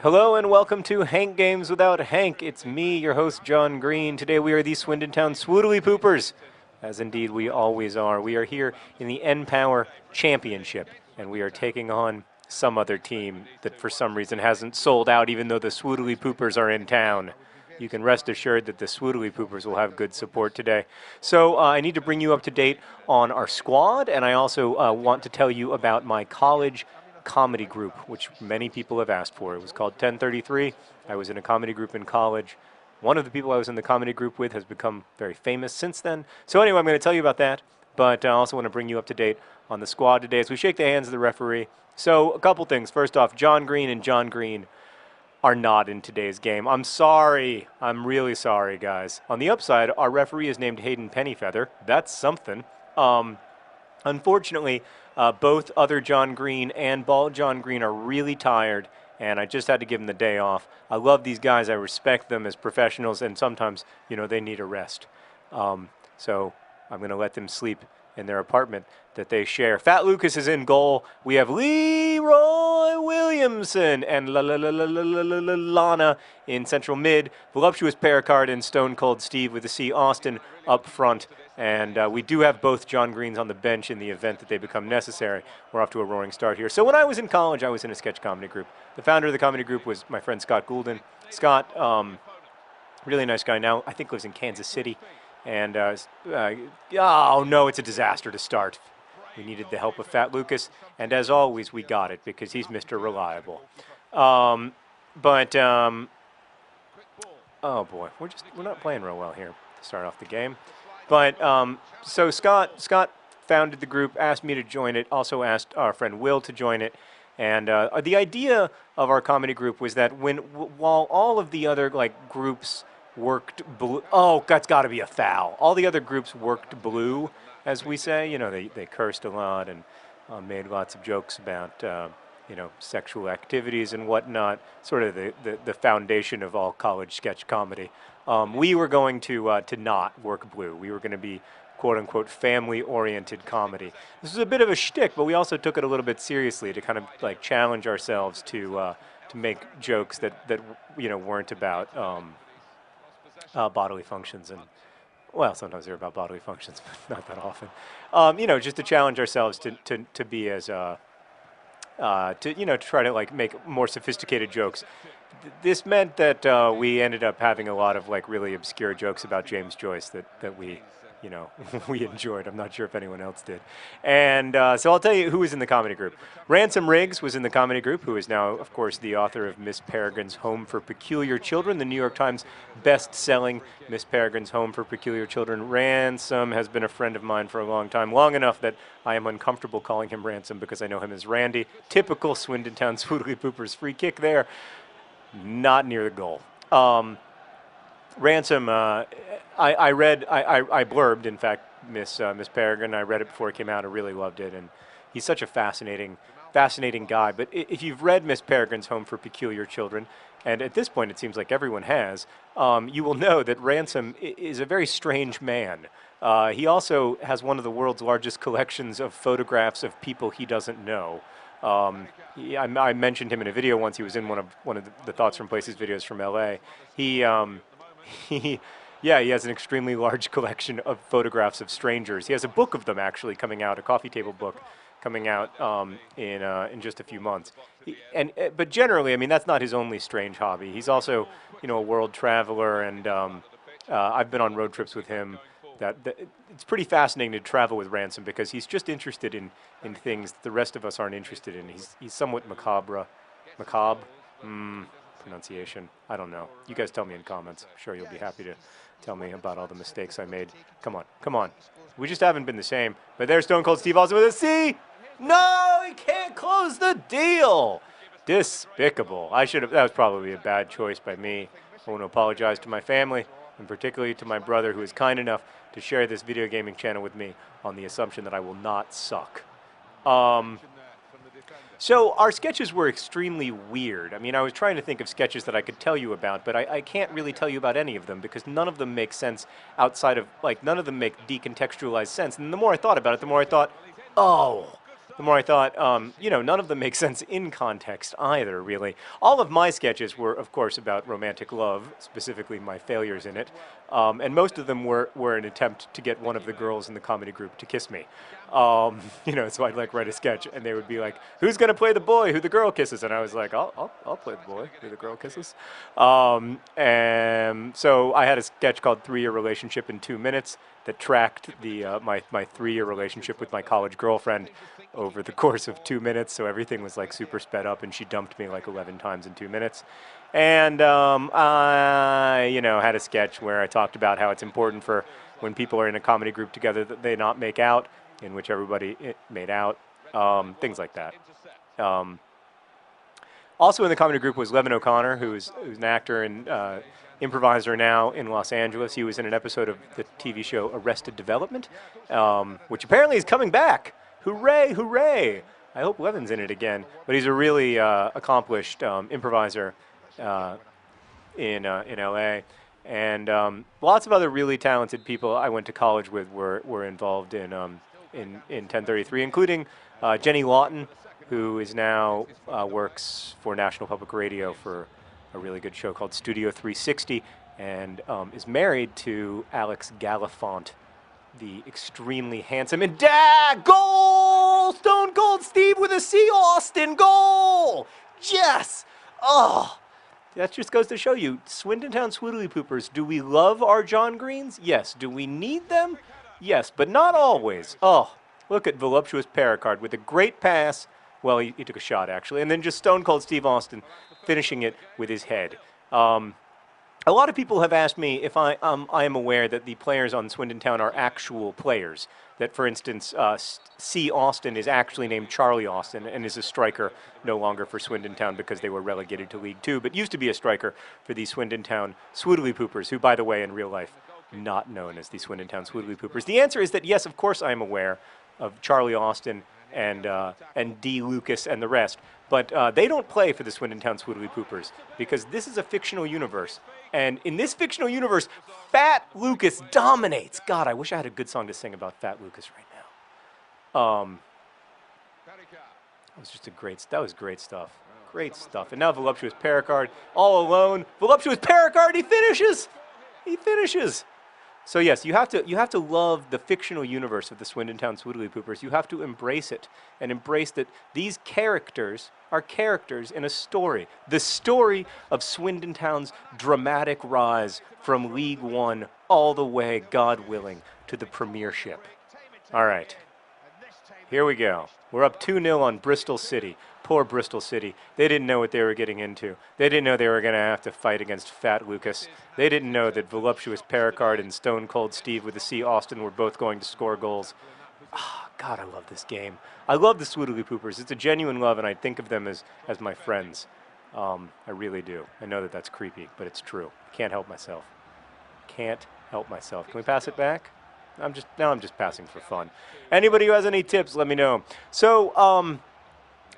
Hello and welcome to Hank Games Without Hank. It's me, your host, John Green. Today we are the Swindon Town Swoodly Poopers, as indeed we always are. We are here in the N-Power Championship, and we are taking on some other team that for some reason hasn't sold out even though the Swoodly Poopers are in town. You can rest assured that the Swoodly Poopers will have good support today. So I need to bring you up to date on our squad, and I also want to tell you about my college comedy group, which many people have asked for. It was called 1033. I was in a comedy group in college. One of the people I was in the comedy group with has become very famous since then. So anyway, I'm going to tell you about that, but I also want to bring you up to date on the squad today as we shake the hands of the referee. So a couple things. First off, John Green and John Green are not in today's game. I'm sorry. I'm really sorry, guys. On the upside, our referee is named Hayden Pennyfeather. That's something. Unfortunately, both other John Green and Bald John Green are really tired, and I just had to give them the day off. I love these guys. I respect them as professionals, and sometimes, they need a rest. So I'm going to let them sleep in their apartment that they share. Fat Lucas is in goal. We have Leroy Williamson and Lana in central mid. Voluptuous Pericard and Stone Cold Steve with the C. Austin up front. And we do have both John Greens on the bench in the event that they become necessary. We're off to a roaring start here. So when I was in college, I was in a sketch comedy group. The founder of the comedy group was my friend Scott Goulden. Scott, really nice guy now, I think lives in Kansas City. And, oh no, it's a disaster to start. We needed the help of Fat Lucas, and as always, we got it because he's Mr. Reliable. Oh boy, we're not playing real well here to start off the game. But so Scott founded the group, asked me to join it, also asked our friend Will to join it. And the idea of our comedy group was that while all of the other groups worked blue. Oh, that's got to be a foul. All the other groups worked blue, as we say. They cursed a lot and made lots of jokes about, sexual activities and whatnot, sort of the foundation of all college sketch comedy. We were going to not work blue. We were going to be quote-unquote family-oriented comedy. This was a bit of a shtick, but we also took it a little bit seriously to kind of challenge ourselves to make jokes that weren't about bodily functions and, well, sometimes they're about bodily functions, but not that often. Just to challenge ourselves to be as, to try to make more sophisticated jokes. This meant that we ended up having a lot of really obscure jokes about James Joyce that we we enjoyed. I'm not sure if anyone else did. And so I'll tell you who was in the comedy group. Ransom Riggs was in the comedy group, who is now, of course, the author of Miss Peregrine's Home for Peculiar Children, the New York Times best-selling Miss Peregrine's Home for Peculiar Children. Ransom has been a friend of mine for a long time, long enough that I am uncomfortable calling him Ransom because I know him as Randy. Typical Swindon Town Swoodly Poopers free kick there. Not near the goal. Ransom, I blurbed, in fact, Miss Peregrine. I read it before it came out. I really loved it, and he's such a fascinating guy. But if you've read Miss Peregrine's Home for Peculiar Children, and at this point it seems like everyone has, you will know that Ransom is a very strange man. He also has one of the world's largest collections of photographs of people he doesn't know. I mentioned him in a video once. He was in one of the Thoughts from Places videos from L.A. He has an extremely large collection of photographs of strangers. He has a book of them actually coming out, a coffee table book coming out in just a few months. But generally, I mean, that's not his only strange hobby. He's also, a world traveler, and I've been on road trips with him. It's pretty fascinating to travel with Ransom because he's just interested in things that the rest of us aren't interested in. He's somewhat macabre. Pronunciation. I don't know. You guys tell me in comments. I'm sure you'll be happy to tell me about all the mistakes I made. Come on. We just haven't been the same. But there's Stone Cold Steve Austin with a C. No, he can't close the deal. Despicable. That was probably a bad choice by me. I want to apologize to my family, and particularly to my brother, who is kind enough to share this video gaming channel with me on the assumption that I will not suck. So our sketches were extremely weird. I mean, I was trying to think of sketches that I could tell you about, but I can't really tell you about any of them because none of them make sense outside of, none of them make decontextualized sense. And the more I thought about it, the more I thought, oh, the more I thought, none of them make sense in context either, really. All of my sketches were, of course, about romantic love, specifically my failures in it. And most of them were an attempt to get one of the girls in the comedy group to kiss me. So I'd like write a sketch, and they would be like, "Who's gonna play the boy who the girl kisses?" And I was like, "I'll play the boy who the girl kisses." And so I had a sketch called 3-Year Relationship in 2 Minutes that tracked my 3-year relationship with my college girlfriend over the course of 2 minutes. So everything was like super sped up, and she dumped me like 11 times in 2 minutes. And I, had a sketch where I talked about how it's important for when people are in a comedy group together that they not make out, in which everybody made out, things like that. Also in the comedy group was Levin O'Connor, who's an actor and improviser now in Los Angeles. He was in an episode of the TV show Arrested Development, which apparently is coming back. Hooray, hooray! I hope Levin's in it again. But he's a really accomplished improviser in LA. And lots of other really talented people I went to college with were involved in 1033, including Jenny Lawton, who is now works for National Public Radio for a really good show called Studio 360, and is married to Alex Galifant, the extremely handsome and goal! Stone Cold Steve with a C. Austin goal! Yes! Oh! That just goes to show you, Swindon Town Swoodly Poopers, do we love our John Greens? Yes. Do we need them? Yes, but not always. Oh, look at Voluptuous Pericard with a great pass. Well, he took a shot, actually. And then just Stone Cold Steve Austin finishing it with his head. A lot of people have asked me if I am aware that the players on Swindon Town are actual players. That, for instance, C. Austin is actually named Charlie Austin and is a striker no longer for Swindon Town because they were relegated to League Two, but used to be a striker for the Swindon Town Swoodly Poopers, who, by the way, in real life, not known as the Swindon Town Swoodly Poopers. The answer is that, yes, of course I am aware of Charlie Austin and D. Lucas and the rest, but they don't play for the Swindon Town Swoodly Poopers because this is a fictional universe. And in this fictional universe, Fat Lucas dominates. God, I wish I had a good song to sing about Fat Lucas right now. That was just that was great stuff. Great stuff. And now Voluptuous Pericard, all alone. Voluptuous Pericard, he finishes! He finishes! So yes, you have to love the fictional universe of the Swindon Town Swoodly Poopers. You have to embrace it and embrace that these characters are characters in a story. The story of Swindon Town's dramatic rise from League One all the way, God willing, to the Premiership. All right, here we go. We're up 2-0 on Bristol City. Poor Bristol City. They didn't know what they were getting into. They didn't know they were going to have to fight against Fat Lucas. They didn't know that Voluptuous Pericard and Stone Cold Steve with the C. Austin were both going to score goals. Oh, God, I love this game. I love the Swoodly Poopers. It's a genuine love, and I think of them as my friends. I really do. I know that that's creepy, but it's true. I can't help myself. Can't help myself. Can we pass it back? I'm just passing for fun. Anybody who has any tips, let me know. So,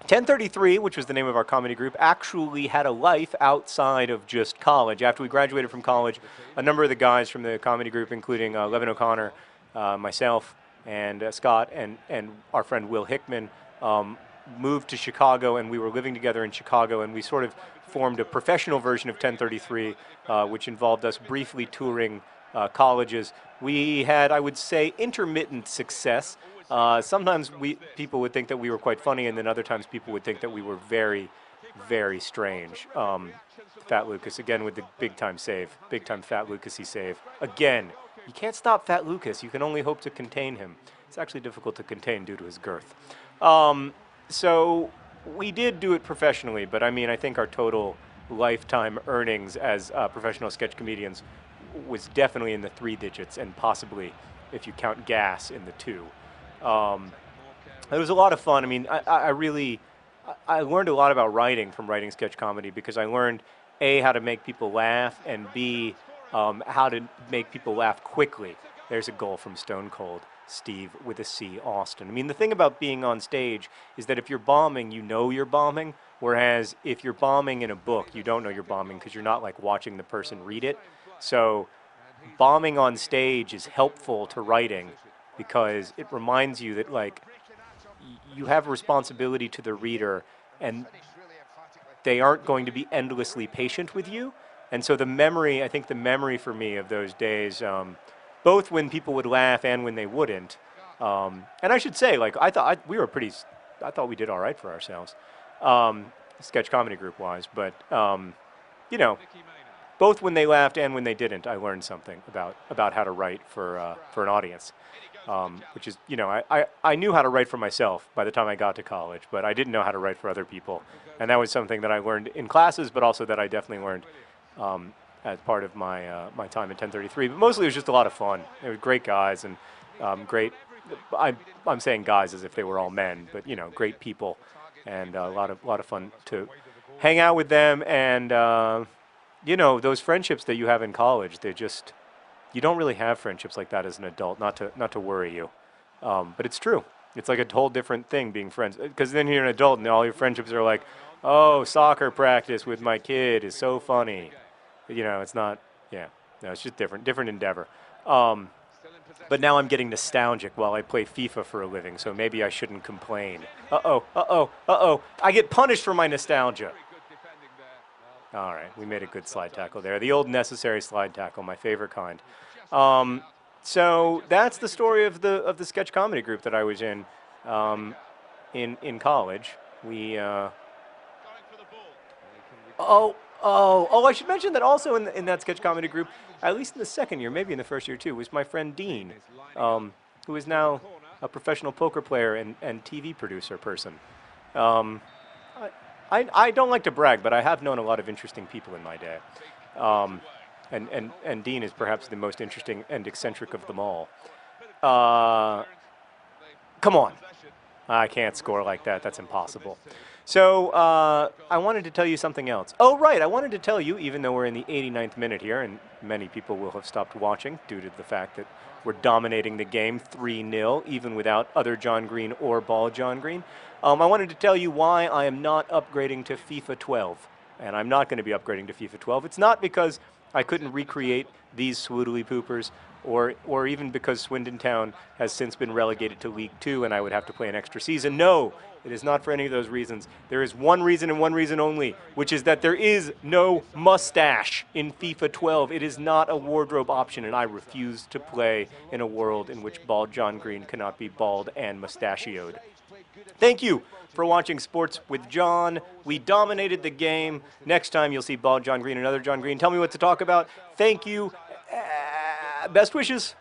1033, which was the name of our comedy group, actually had a life outside of just college. After we graduated from college, a number of the guys from the comedy group, including Levin O'Connor, myself, and Scott, and our friend Will Hickman, moved to Chicago, and we were living together in Chicago, and we sort of formed a professional version of 1033, which involved us briefly touring colleges. We had, I would say, intermittent success. Sometimes people would think that we were quite funny, and then other times people would think that we were very, very strange. Fat Lucas, again, with the big-time save. Big-time Fat Lucas-y save. Again, you can't stop Fat Lucas. You can only hope to contain him. It's actually difficult to contain due to his girth. So we did do it professionally, but I mean, I think our total lifetime earnings as professional sketch comedians was definitely in the 3 digits, and possibly, if you count gas, in the 2. It was a lot of fun. I mean, I learned a lot about writing from writing sketch comedy, because I learned, A, how to make people laugh, and B, how to make people laugh quickly. There's a goal from Stone Cold Steve with a C. Austin. I mean, the thing about being on stage is that if you're bombing, you know you're bombing, whereas if you're bombing in a book, you don't know you're bombing because you're not like watching the person read it. So bombing on stage is helpful to writing because it reminds you that, like, you have a responsibility to the reader, and they aren't going to be endlessly patient with you. And so the memory, I think the memory for me of those days, both when people would laugh and when they wouldn't. And I should say, like, we were pretty, I thought we did all right for ourselves, sketch comedy group wise. But, you know, both when they laughed and when they didn't, I learned something about how to write for an audience. Which is, you know, I knew how to write for myself by the time I got to college, but I didn't know how to write for other people. And that was something that I learned in classes, but also that I definitely learned as part of my my time at 1033. But mostly it was just a lot of fun. They were great guys and great, I'm saying guys as if they were all men, but, you know, great people, and a lot of fun to hang out with them. And, you know, those friendships that you have in college, they're just, you don't really have friendships like that as an adult, not to worry you. But it's true. It's like a whole different thing being friends. Because then you're an adult and all your friendships are like, oh, soccer practice with my kid is so funny. You know, it's not, yeah. No, it's just different endeavor. But now I'm getting nostalgic while I play FIFA for a living, so maybe I shouldn't complain. Uh-oh. I get punished for my nostalgia. All right, we made a good slide tackle there. The old necessary slide tackle, my favorite kind. So that's the story of the sketch comedy group that I was in college. We I should mention that also in that sketch comedy group, at least in the second year, maybe in the first year too, was my friend Dean, who is now a professional poker player and TV producer person. I don't like to brag, but I have known a lot of interesting people in my day. And Dean is perhaps the most interesting and eccentric of them all. Come on. I can't score like that. That's impossible. So I wanted to tell you something else. Oh, right. I wanted to tell you, even though we're in the 89th minute here, and many people will have stopped watching due to the fact that we're dominating the game 3-0, even without other John Green or Ball John Green. I wanted to tell you why I am not upgrading to FIFA 12. And I'm not going to be upgrading to FIFA 12. It's not because I couldn't recreate these swoodly poopers, or even because Swindon Town has since been relegated to League 2 and I would have to play an extra season. No, it is not for any of those reasons. There is one reason and one reason only, which is that there is no mustache in FIFA 12. It is not a wardrobe option, and I refuse to play in a world in which Bald John Green cannot be bald and mustachioed. Thank you for watching Sports with John. We dominated the game. Next time you'll see Bald John Green, another John Green. Tell me what to talk about. Thank you. Best wishes.